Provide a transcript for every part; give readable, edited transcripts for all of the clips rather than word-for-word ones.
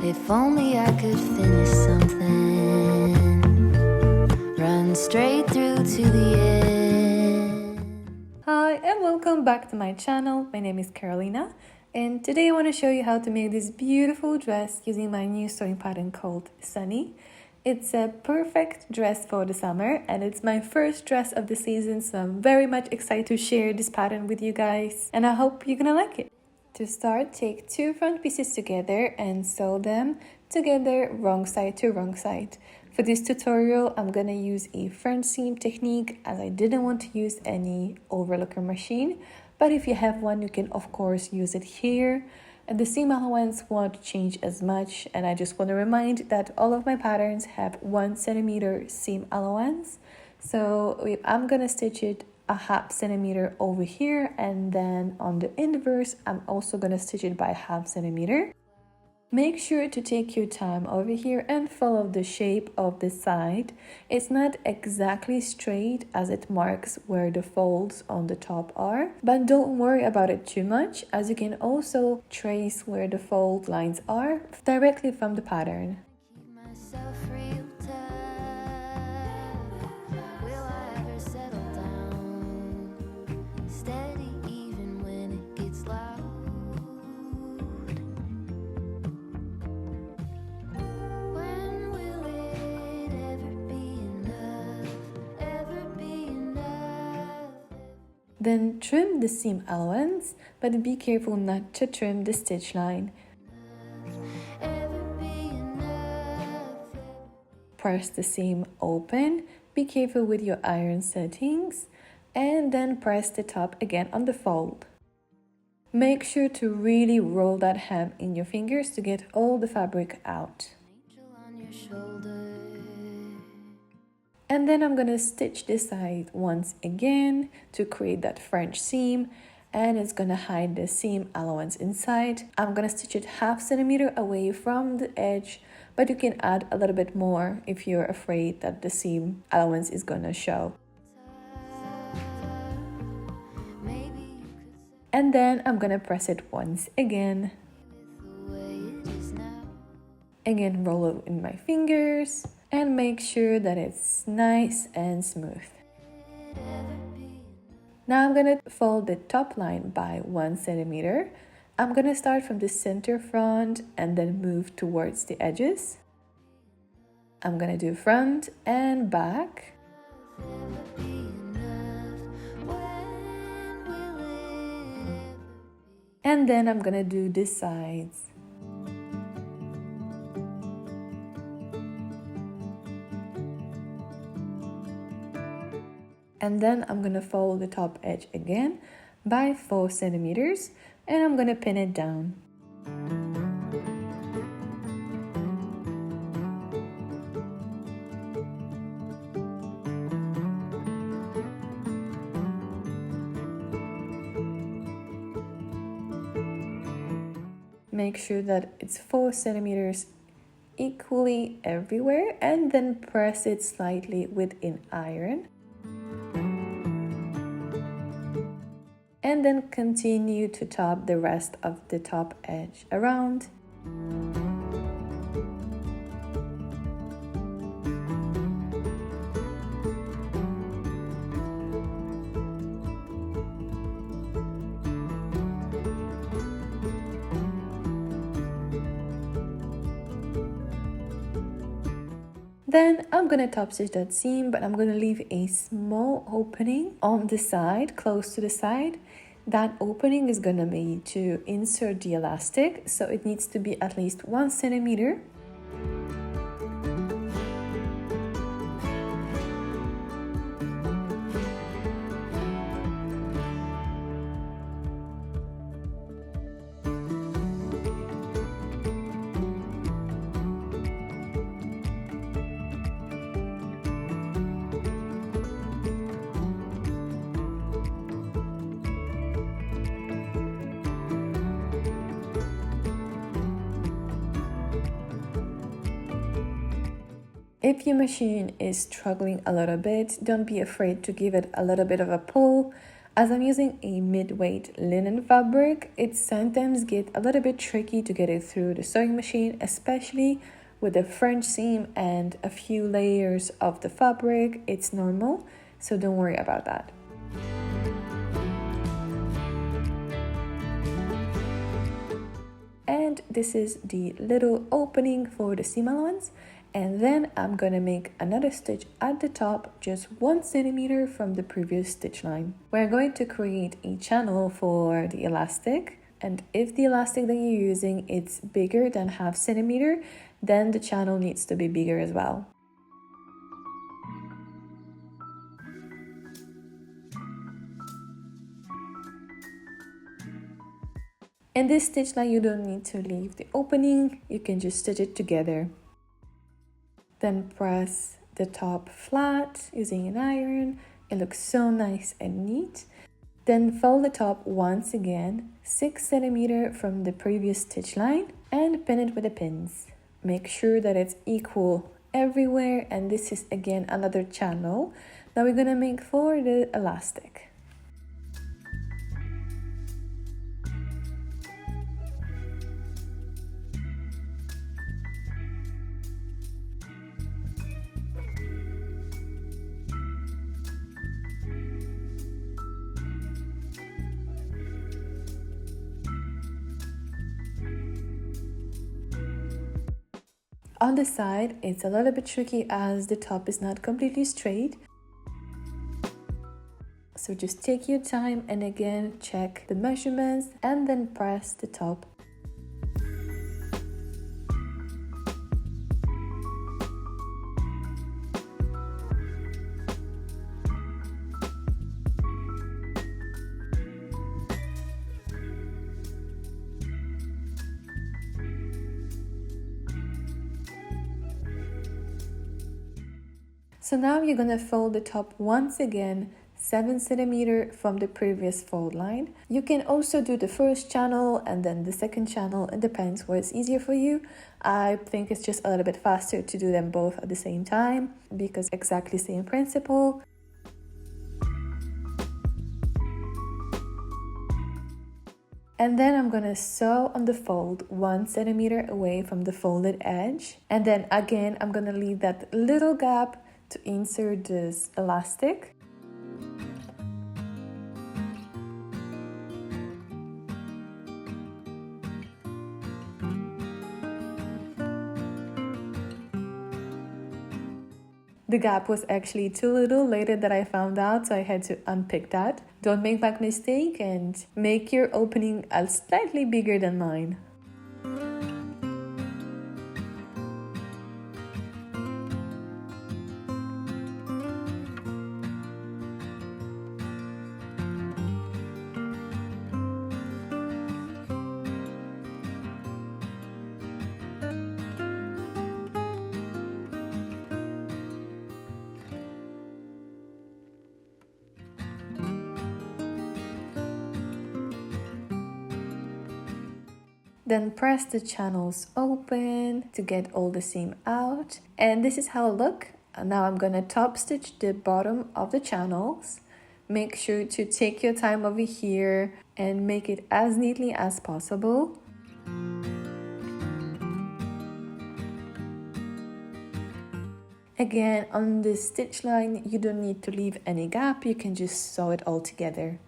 If only I could finish something, run straight through to the end. Hi and welcome back to my channel. My name is Carolina and today I want to show you how to make this beautiful dress using my new sewing pattern called Sunny. It's a perfect dress for the summer and it's my first dress of the season, so I'm very much excited to share this pattern with you guys and I hope you're gonna like it. To start, take two front pieces together and sew them together wrong side to wrong side. For this tutorial, I'm gonna use a front seam technique as I didn't want to use any overlocker machine, but if you have one, you can of course use it here. And the seam allowance won't change as much, and I just want to remind that all of my patterns have 1 centimeter seam allowance. So I'm gonna stitch it a half centimeter over here, and then on the inverse I'm also gonna stitch it by half centimeter. Make sure to take your time over here and follow the shape of the side. It's not exactly straight as it marks where the folds on the top are, but don't worry about it too much as you can also trace where the fold lines are directly from the pattern. Then trim the seam allowance, but be careful not to trim the stitch line. Press the seam open, be careful with your iron settings, and then press the top again on the fold. Make sure to really roll that hem in your fingers to get all the fabric out. And then I'm gonna stitch this side once again to create that French seam, and it's gonna hide the seam allowance inside. I'm gonna stitch it half centimeter away from the edge, but you can add a little bit more if you're afraid that the seam allowance is gonna show. And then I'm gonna press it once again. Again, roll it in my fingers and make sure that it's nice and smooth. Now I'm gonna fold the top line by 1 centimeter. I'm gonna start from the center front and then move towards the edges. I'm gonna do front and back. And then I'm gonna do the sides. And then I'm gonna fold the top edge again by 4 centimeters and I'm gonna pin it down. Make sure that it's 4 centimeters equally everywhere and then press it slightly with an iron. And then continue to top the rest of the top edge around. Then I'm gonna top stitch that seam, but I'm gonna leave a small opening on the side, close to the side. That opening is gonna be to insert the elastic, so it needs to be at least 1 centimeter. If your machine is struggling a little bit, don't be afraid to give it a little bit of a pull. As I'm using a mid-weight linen fabric, it sometimes gets a little bit tricky to get it through the sewing machine, especially with the French seam and a few layers of the fabric. It's normal, so don't worry about that. And this is the little opening for the seam allowance. And then I'm gonna make another stitch at the top, just 1 centimeter from the previous stitch line. We're going to create a channel for the elastic. And if the elastic that you're using is bigger than 1/2 centimeter, then the channel needs to be bigger as well. In this stitch line, you don't need to leave the opening, you can just stitch it together. Then press the top flat using an iron. It looks so nice and neat. Then fold the top once again, 6 centimeter from the previous stitch line, and pin it with the pins. Make sure that it's equal everywhere, and this is again another channel that we're gonna make for the elastic. On the side, it's a little bit tricky as the top is not completely straight. So just take your time and again check the measurements and then press the top. So now you're gonna fold the top once again, 7 centimeter from the previous fold line. You can also do the first channel and then the second channel. It depends what's easier for you. I think it's just a little bit faster to do them both at the same time because exactly same principle. And then I'm gonna sew on the fold 1 centimeter away from the folded edge. And then again, I'm gonna leave that little gap to insert this elastic. The gap was actually too little later that I found out, so I had to unpick that. Don't make that mistake and make your opening a slightly bigger than mine. Then press the channels open to get all the seam out. And this is how it looks. Now I'm gonna top stitch the bottom of the channels. Make sure to take your time over here and make it as neatly as possible. Again, on this stitch line, you don't need to leave any gap. You can just sew it all together.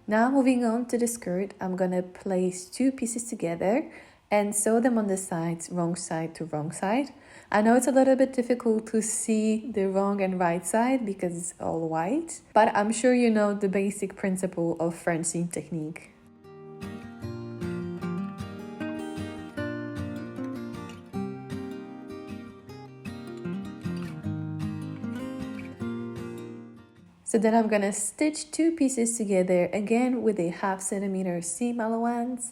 Now moving on to the skirt, I'm gonna place 2 pieces together and sew them on the sides, wrong side to wrong side. I know it's a little bit difficult to see the wrong and right side because it's all white, but I'm sure you know the basic principle of French seam technique. So then I'm gonna stitch two pieces together again with a 1/2 centimeter seam allowance.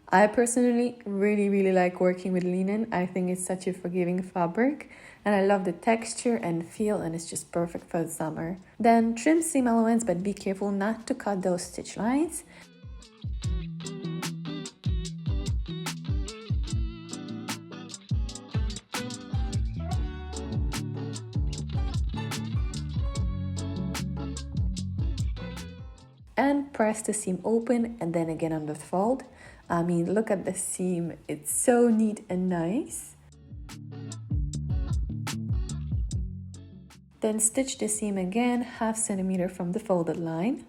I personally really like working with linen. I think it's such a forgiving fabric and I love the texture and feel, and it's just perfect for the summer. Then trim seam allowance, but be careful not to cut those stitch lines. And press the seam open and then again on the fold. I mean, look at the seam, it's so neat and nice. Then stitch the seam again 1/2 centimeter from the folded line.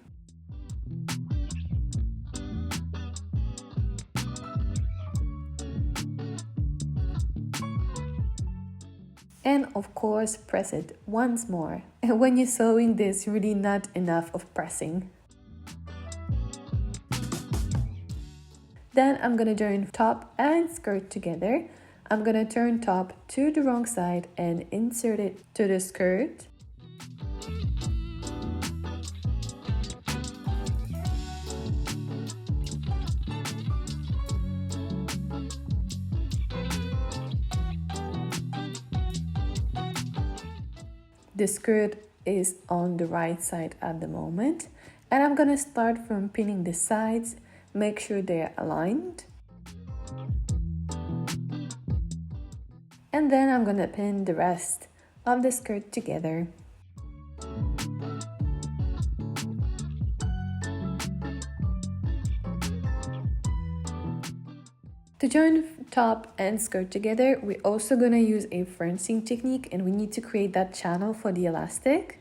And of course, press it once more. And when you're sewing, there's really not enough of pressing. Then I'm gonna join top and skirt together. I'm gonna turn top to the wrong side and insert it to the skirt. The skirt is on the right side at the moment, and I'm gonna start from pinning the sides. Make sure they're aligned. And then I'm gonna pin the rest of the skirt together. To join top and skirt together, we're also gonna use a French seam technique, and we need to create that channel for the elastic.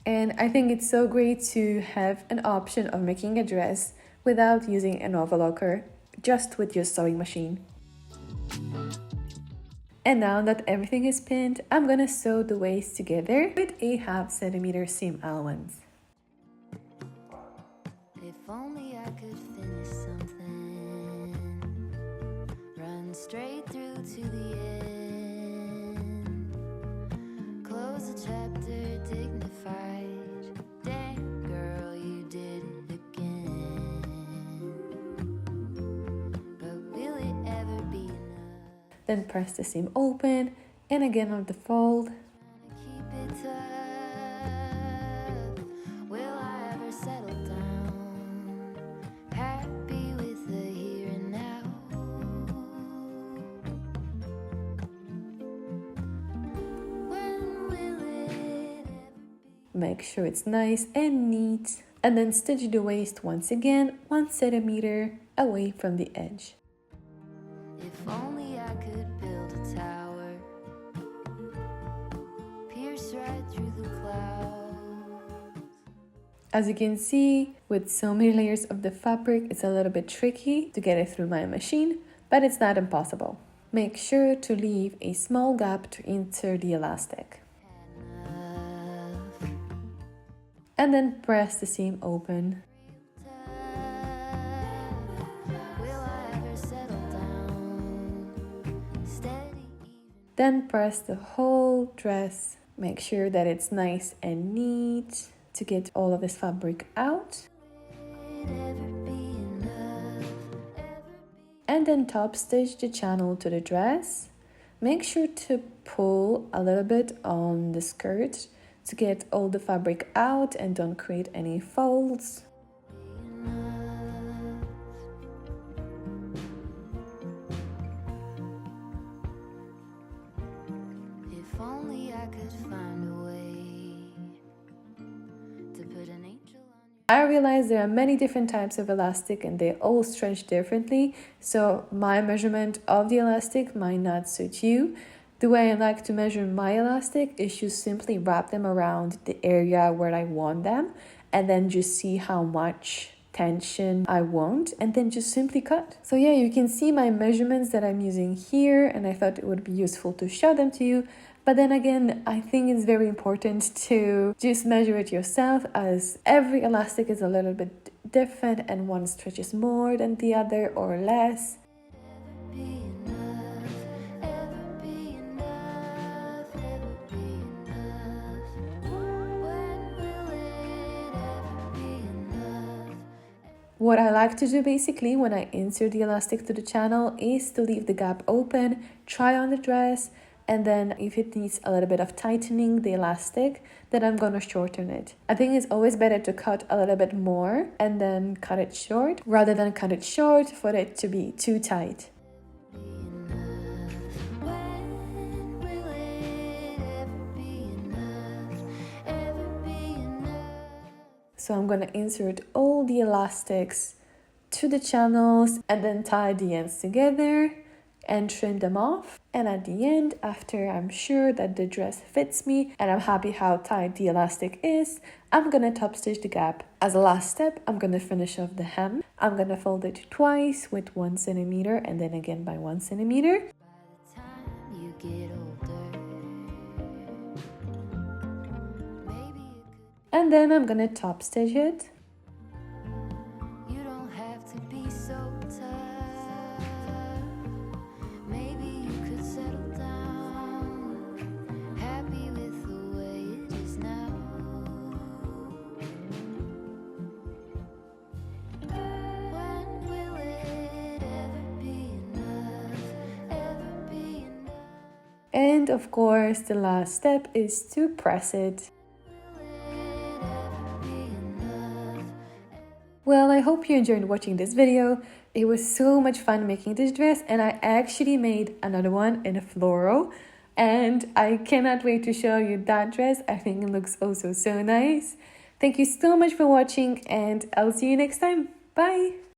And I think it's so great to have an option of making a dress without using an overlocker, just with your sewing machine. And now that everything is pinned, I'm gonna sew the waist together with a 1/2 centimeter seam allowance. If only I could finish something, run straight through to the end, close the chapter dignified. Dang girl, you did it again. But will it ever be enough? Then press the seam open and again on the fold. Keep it tough. Will I ever settle down? Happy with the here and now. When will it ever be? Make sure it's nice and neat. And then stitch the waist once again 1 centimeter away from the edge. If only I could build a tower, pierce right through the clouds. As you can see, with so many layers of the fabric, it's a little bit tricky to get it through my machine, but it's not impossible. Make sure to leave a small gap to insert the elastic. And then press the seam open. Will I ever settle down? Steady even. Then press the whole dress. Make sure that it's nice and neat to get all of this fabric out. Will it ever be enough? And then top stitch the channel to the dress. Make sure to pull a little bit on the skirt to get all the fabric out and don't create any folds. If only I could find a way to put an angel on your. I realize there are many different types of elastic and they all stretch differently, so my measurement of the elastic might not suit you. The way I like to measure my elastic is just simply wrap them around the area where I want them and then just see how much tension I want and then just simply cut. So yeah, you can see my measurements that I'm using here, and I thought it would be useful to show them to you. But then again, I think it's very important to just measure it yourself, as every elastic is a little bit different and one stretches more than the other or less. Be enough. What I like to do basically when I insert the elastic to the channel is to leave the gap open, try on the dress, and then if it needs a little bit of tightening the elastic, then I'm gonna shorten it. I think it's always better to cut a little bit more and then cut it short rather than cut it short for it to be too tight. So I'm gonna insert all the elastics to the channels and then tie the ends together and trim them off. And at the end, after I'm sure that the dress fits me and I'm happy how tight the elastic is, I'm gonna top stitch the gap. As a last step, I'm gonna finish off the hem. I'm gonna fold it twice with 1 centimeter and then again by 1 centimeter. By the time you get older, maybe you could. And then I'm gonna top stitch it. You don't have to be so tough. Maybe you could settle down, happy with the way it is now. When will it ever be enough? Ever be enough? And of course, the last step is to press it. Well, I hope you enjoyed watching this video. It was so much fun making this dress, and I actually made another one in a floral. And I cannot wait to show you that dress. I think it looks also so nice. Thank you so much for watching, and I'll see you next time. Bye!